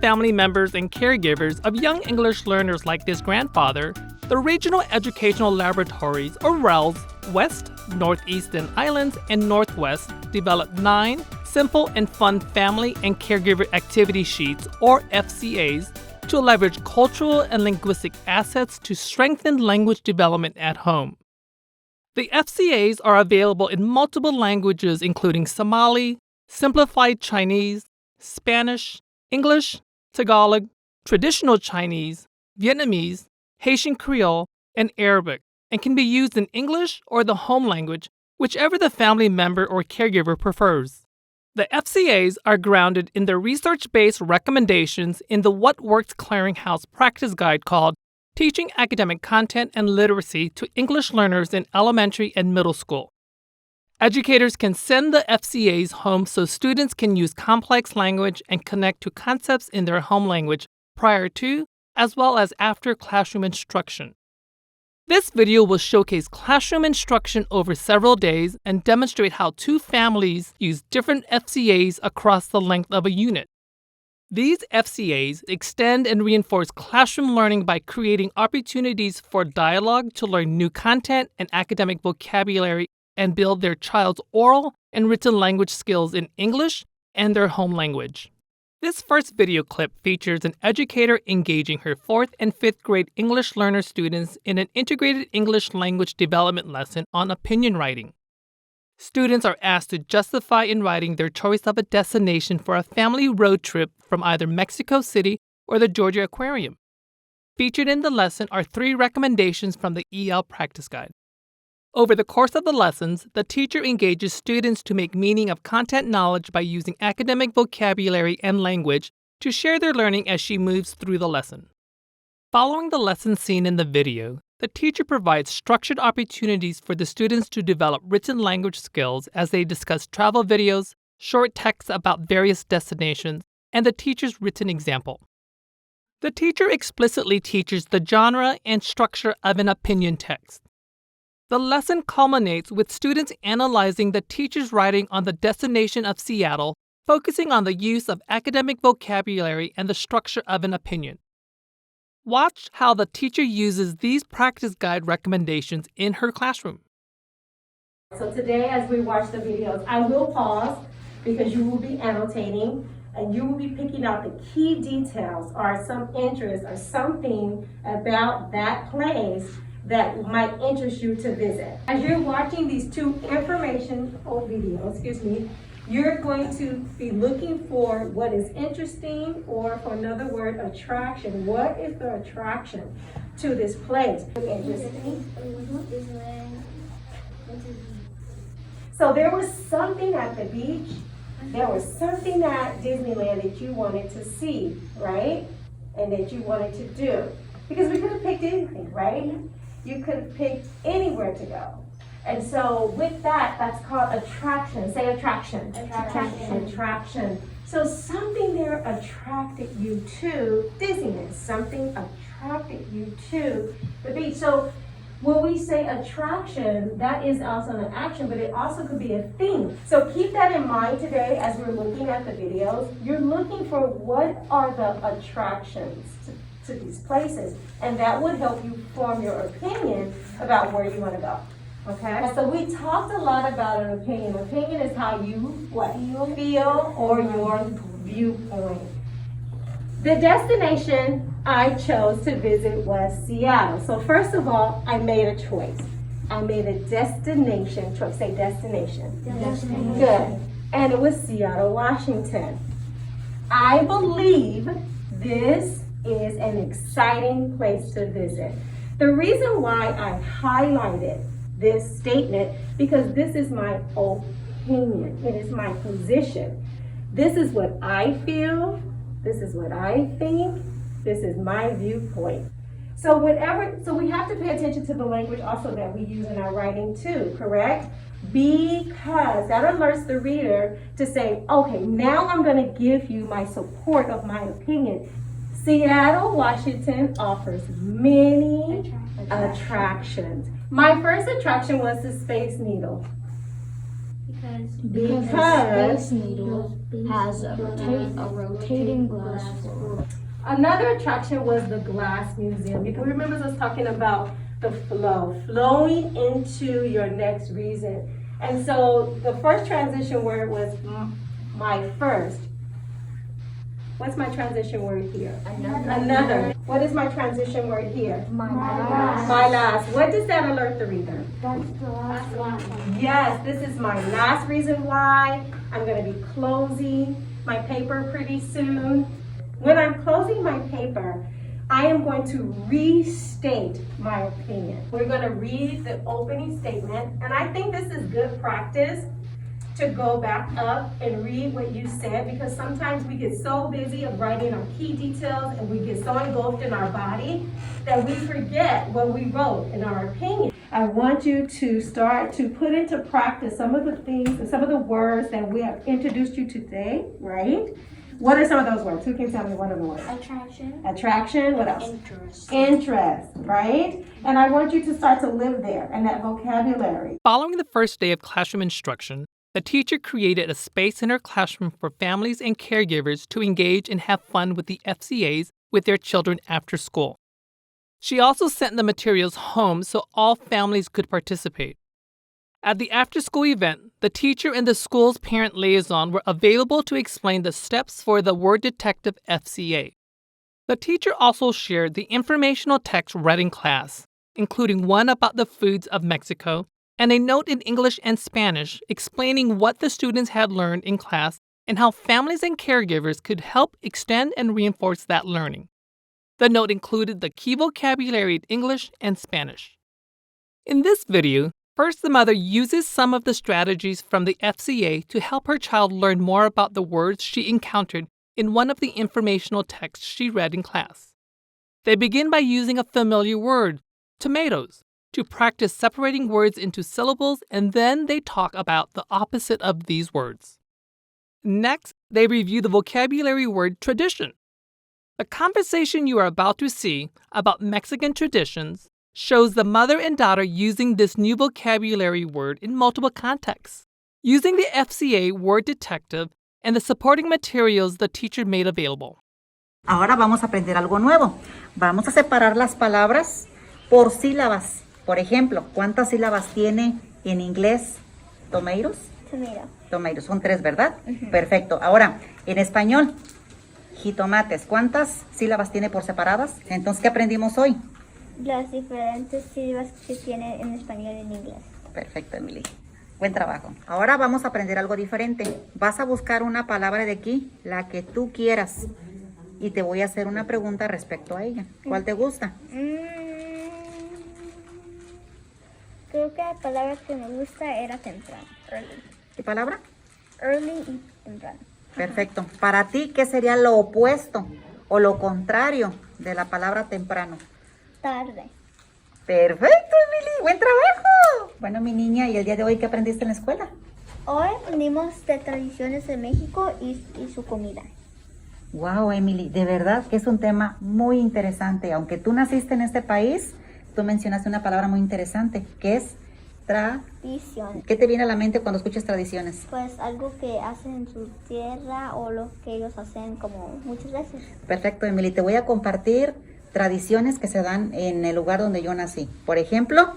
family members and caregivers of young English learners like this grandfather, the Regional Educational Laboratories, or RELs, West, Northeastern Islands, and Northwest developed 9 simple and fun family and caregiver activity sheets, or FCAs, to leverage cultural and linguistic assets to strengthen language development at home. The FCAs are available in multiple languages including Somali, Simplified Chinese, Spanish, English, Tagalog, Traditional Chinese, Vietnamese, Haitian Creole, and Arabic, and can be used in English or the home language, whichever the family member or caregiver prefers. The FCAs are grounded in the research-based recommendations in the What Works Clearinghouse practice guide called Teaching Academic Content and Literacy to English Learners in Elementary and Middle School. Educators can send the FCAs home so students can use complex language and connect to concepts in their home language prior to as well as after classroom instruction. This video will showcase classroom instruction over several days and demonstrate how 2 families use different FCAs across the length of a unit. These FCAs extend and reinforce classroom learning by creating opportunities for dialogue to learn new content and academic vocabulary and build their child's oral and written language skills in English and their home language. This first video clip features an educator engaging her 4th and 5th grade English learner students in an integrated English language development lesson on opinion writing. Students are asked to justify in writing their choice of a destination for a family road trip from either Mexico City or the Georgia Aquarium. Featured in the lesson are 3 recommendations from the EL practice guide. Over the course of the lessons, the teacher engages students to make meaning of content knowledge by using academic vocabulary and language to share their learning as she moves through the lesson. Following the lesson seen in the video, the teacher provides structured opportunities for the students to develop written language skills as they discuss travel videos, short texts about various destinations, and the teacher's written example. The teacher explicitly teaches the genre and structure of an opinion text. The lesson culminates with students analyzing the teacher's writing on the destination of Seattle, focusing on the use of academic vocabulary and the structure of an opinion. Watch how the teacher uses these practice guide recommendations in her classroom. So today, as we watch the videos, I will pause because you will be annotating and you will be picking out the key details or some interest or something about that place that might interest you to visit. As you're watching these 2 informational videos, you're going to be looking for what is interesting, or for another word, attraction. What is the attraction to this place? Interesting. So there was something at the beach, there was something at Disneyland that you wanted to see, right? And that you wanted to do. Because we could have picked anything, right? You could have picked anywhere to go. And so with that, that's called attraction. Say attraction. Attraction. So something there attracted you to Disneyland. Something attracted you to the beach. So when we say attraction, that is also an action, but it also could be a thing. So keep that in mind today as we're looking at the videos. You're looking for what are the attractions to these places, and that would help you form your opinion about where you want to go. Okay, so we talked a lot about an opinion. Opinion is how you feel or your viewpoint. The destination I chose to visit was Seattle. So first of all, I made a choice. I made a destination choice. Say destination. Destination. Good. And it was Seattle, Washington. I believe this is an exciting place to visit. The reason why I highlighted this statement, because this is my opinion. It is my position. This is what I feel. This is what I think. This is my viewpoint. So we have to pay attention to the language also that we use in our writing too, correct? Because that alerts the reader to say, okay, now I'm going to give you my support of my opinion. Seattle, Washington offers many attractions. My first attraction was the Space Needle. Because the Space Needle has a rotating glass floor. Another attraction was the Glass Museum. You can remember us talking about the flow, flowing into your next reason. And so the first transition word was my first. What's my transition word here? Another. What is my transition word here? My last. My last. What does that alert the reader? That's the last one. Yes, this is my last reason why. I'm going to be closing my paper pretty soon. When I'm closing my paper, I am going to restate my opinion. We're going to read the opening statement, and I think this is good practice to go back up and read what you said, because sometimes we get so busy of writing our key details and we get so engulfed in our body that we forget what we wrote in our opinion. I want you to start to put into practice some of the things and some of the words that we have introduced you today, right? What are some of those words? Who can tell me one of the words? Attraction. Attraction, what else? Interest. Interest, right? And I want you to start to live there in that vocabulary. Following the first day of classroom instruction, the teacher created a space in her classroom for families and caregivers to engage and have fun with the FCAs with their children after school. She also sent the materials home so all families could participate. At the after-school event, the teacher and the school's parent liaison were available to explain the steps for the Word Detective FCA. The teacher also shared the informational text read in class, including one about the foods of Mexico, and a note in English and Spanish explaining what the students had learned in class and how families and caregivers could help extend and reinforce that learning. The note included the key vocabulary in English and Spanish. In this video, first the mother uses some of the strategies from the FCA to help her child learn more about the words she encountered in one of the informational texts she read in class. They begin by using a familiar word, tomatoes, to practice separating words into syllables, and then they talk about the opposite of these words. Next, they review the vocabulary word tradition. The conversation you are about to see about Mexican traditions shows the mother and daughter using this new vocabulary word in multiple contexts, using the FCA Word Detective and the supporting materials the teacher made available. Ahora vamos a aprender algo nuevo. Vamos a separar las palabras por sílabas. Por ejemplo, ¿cuántas sílabas tiene en inglés tomatoes? Tomato. Tomatoes, son 3, ¿verdad? Perfecto. Ahora, en español, jitomates, ¿cuántas sílabas tiene por separadas? Entonces, ¿qué aprendimos hoy? Las diferentes sílabas que tiene en español y en inglés. Perfecto, Emily. Buen trabajo. Ahora vamos a aprender algo diferente. Vas a buscar una palabra de aquí, la que tú quieras. Y te voy a hacer una pregunta respecto a ella. ¿Cuál te gusta? Creo que la palabra que me gusta era temprano. Early. ¿Qué palabra? Early y temprano. Perfecto. Para ti, ¿qué sería lo opuesto o lo contrario de la palabra temprano? Tarde. Perfecto, Emily. Buen trabajo. Bueno, mi niña, ¿y el día de hoy qué aprendiste en la escuela? Hoy aprendimos de tradiciones de México y su comida. Wow, Emily, de verdad que es un tema muy interesante. Aunque tú naciste en este país, tú mencionaste una palabra muy interesante, que es Tradición. ¿Qué te viene a la mente cuando escuchas tradiciones? Pues algo que hacen en su tierra o lo que ellos hacen como muchas veces. Perfecto, Emily. Te voy a compartir tradiciones que se dan en el lugar donde yo nací. Por ejemplo,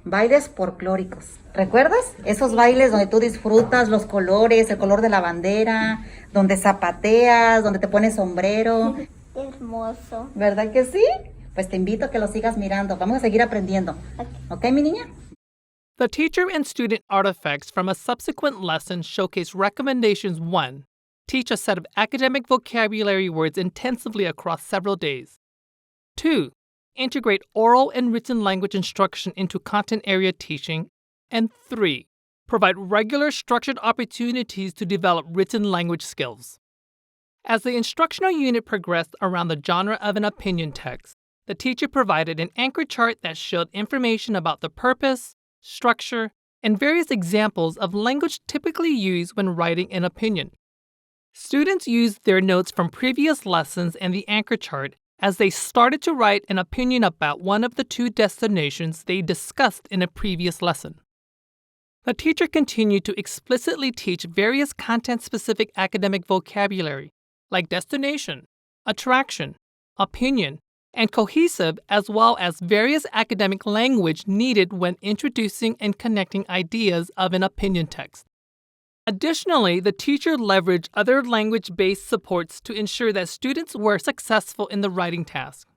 bailes folclóricos. ¿Recuerdas? Esos bailes donde tú disfrutas los colores, el color de la bandera, donde zapateas, donde te pones sombrero. Hermoso. ¿Verdad que sí? Pues te invito a que lo sigas mirando. Vamos a seguir aprendiendo. ¿Ok, mi niña? The teacher and student artifacts from a subsequent lesson showcase recommendations 1. Teach a set of academic vocabulary words intensively across several days. 2. Integrate oral and written language instruction into content area teaching. And 3. Provide regular structured opportunities to develop written language skills. As the instructional unit progressed around the genre of an opinion text, the teacher provided an anchor chart that showed information about the purpose, structure, and various examples of language typically used when writing an opinion. Students used their notes from previous lessons and the anchor chart as they started to write an opinion about one of the 2 destinations they discussed in a previous lesson. The teacher continued to explicitly teach various content-specific academic vocabulary, like destination, attraction, opinion, and cohesive, as well as various academic language needed when introducing and connecting ideas of an opinion text. Additionally, the teacher leveraged other language-based supports to ensure that students were successful in the writing task.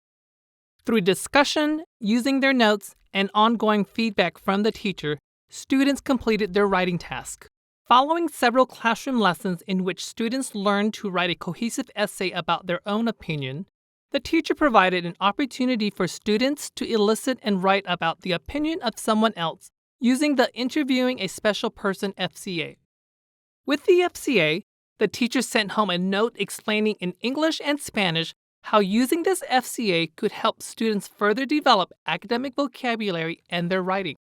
Through discussion, using their notes, and ongoing feedback from the teacher, students completed their writing task. Following several classroom lessons in which students learned to write a cohesive essay about their own opinion, the teacher provided an opportunity for students to elicit and write about the opinion of someone else using the Interviewing a Special Person FCA. With the FCA, the teacher sent home a note explaining in English and Spanish how using this FCA could help students further develop academic vocabulary and their writing.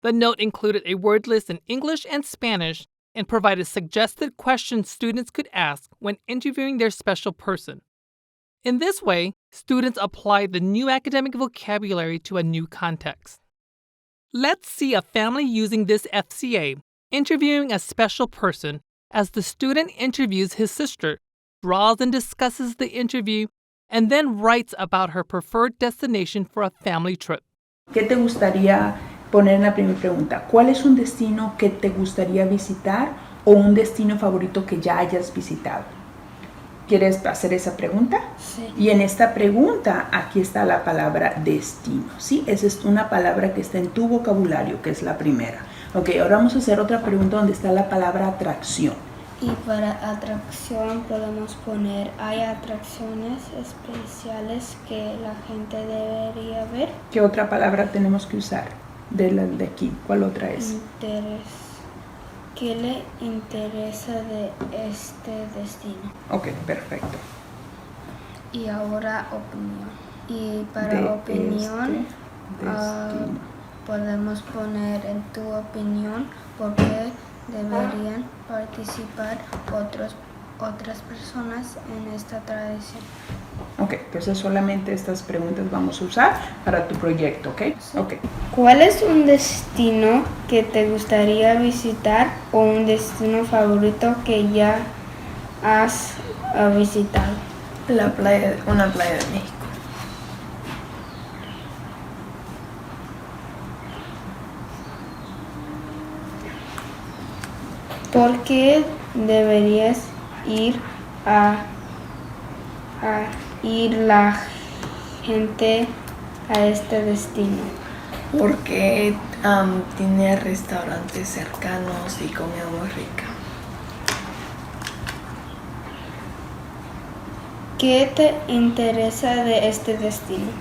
The note included a word list in English and Spanish and provided suggested questions students could ask when interviewing their special person. In this way, students applied the new academic vocabulary to a new context. Let's see a family using this FCA, interviewing a special person, as the student interviews his sister, draws and discusses the interview, and then writes about her preferred destination for a family trip. ¿Qué te gustaría poner en la primera pregunta? ¿Cuál es un destino que te gustaría visitar o un destino favorito que ya hayas visitado? ¿Quieres hacer esa pregunta? Sí. Y en esta pregunta, aquí está la palabra destino, ¿sí? Esa es una palabra que está en tu vocabulario, que es la primera. Ok, ahora vamos a hacer otra pregunta donde está la palabra atracción. Y para atracción podemos poner, ¿hay atracciones especiales que la gente debería ver? ¿Qué otra palabra tenemos que usar de la de aquí? ¿Cuál otra es? ¿Qué le interesa de este destino? Ok, perfecto. Y ahora opinión. Y para De opinión este destino. podemos poner en tu opinión por qué deberían participar otras personas en esta tradición. Ok, entonces solamente estas preguntas vamos a usar para tu proyecto, ¿ok? Sí. Ok. ¿Cuál es un destino que te gustaría visitar o un destino favorito que ya has visitado? Una playa de México. ¿Por qué deberías ir ir la gente a este destino? Porque tiene restaurantes cercanos y comida muy rica. ¿Qué te interesa de este destino?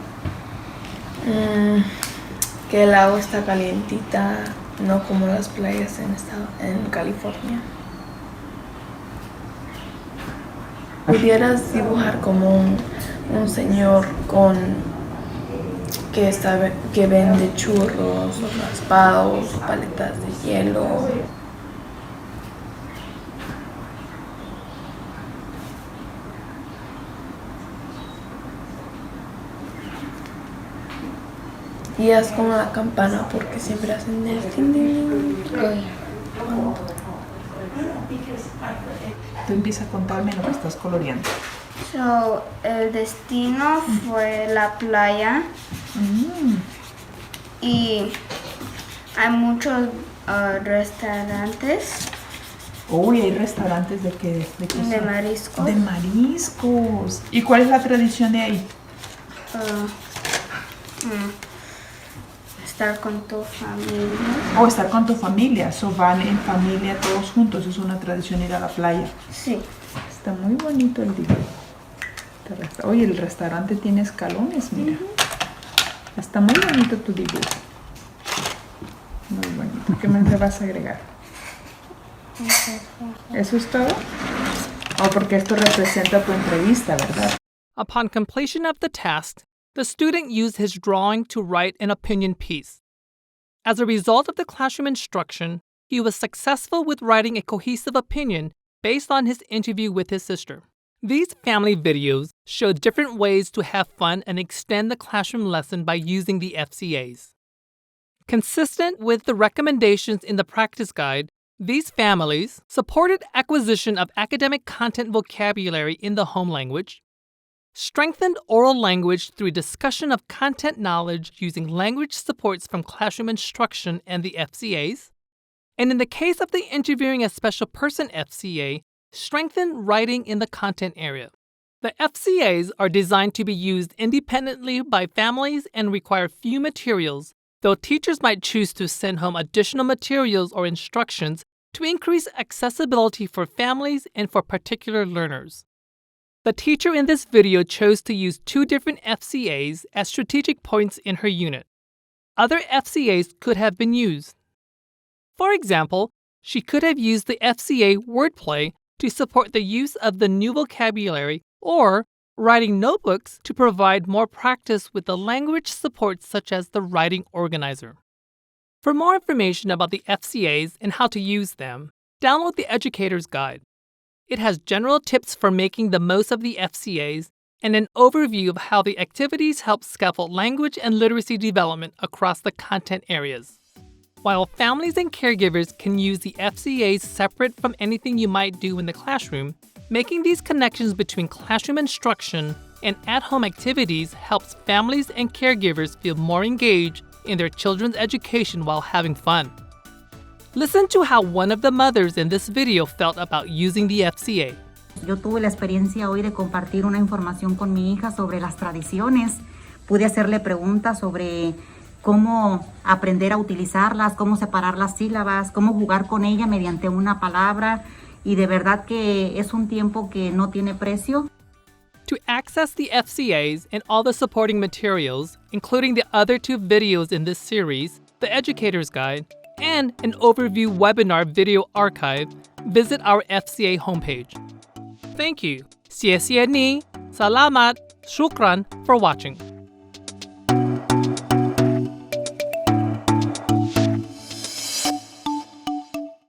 Que el agua está calientita, no como las playas en California. Pudieras dibujar como un señor que vende churros, o raspados, o paletas de hielo. Y haz como la campana porque siempre hacen el tin, tin, tin. Tú empieza a contarme lo que estás coloreando. El destino fue la playa y hay muchos restaurantes Uy, hay restaurantes de qué de son? mariscos. De mariscos. ¿Y cuál es la tradición de ahí? Estar con tu familia. O estar con tu familia. Van en familia todos juntos. Es una tradición ir a la playa. Sí. Está muy bonito el dibujo. Oye, el restaurante tiene escalones, mira. Está muy bonito tu dibujo. Muy bonito. ¿Qué más le vas a agregar? ¿Eso es todo? Porque esto representa tu entrevista, ¿verdad? Upon completion of the task, the student used his drawing to write an opinion piece. As a result of the classroom instruction, he was successful with writing a cohesive opinion based on his interview with his sister. These family videos show different ways to have fun and extend the classroom lesson by using the FCAs. Consistent with the recommendations in the practice guide, these families supported acquisition of academic content vocabulary in the home language, strengthened oral language through discussion of content knowledge using language supports from classroom instruction and the FCAs, and in the case of the Interviewing a Special Person FCA, strengthened writing in the content area. The FCAs are designed to be used independently by families and require few materials, though teachers might choose to send home additional materials or instructions to increase accessibility for families and for particular learners. The teacher in this video chose to use 2 different FCAs as strategic points in her unit. Other FCAs could have been used. For example, she could have used the FCA Wordplay to support the use of the new vocabulary, or writing notebooks to provide more practice with the language supports such as the writing organizer. For more information about the FCAs and how to use them, download the Educator's Guide. It has general tips for making the most of the FCAs and an overview of how the activities help scaffold language and literacy development across the content areas. While families and caregivers can use the FCAs separate from anything you might do in the classroom, making these connections between classroom instruction and at-home activities helps families and caregivers feel more engaged in their children's education while having fun. Listen to how one of the mothers in this video felt about using the FCA. Yo tuve la experiencia hoy de compartir una información con mi hija sobre las tradiciones. Pude hacerle preguntas sobre cómo aprender a utilizarlas, cómo separar las sílabas, cómo jugar con ella mediante una palabra. Y de verdad que es un tiempo que no tiene precio. To access the FCAs and all the supporting materials, including the other 2 videos in this series, the Educator's Guide, and an overview webinar video archive, visit our FCA homepage. Thank you. Salamat, shukran for watching.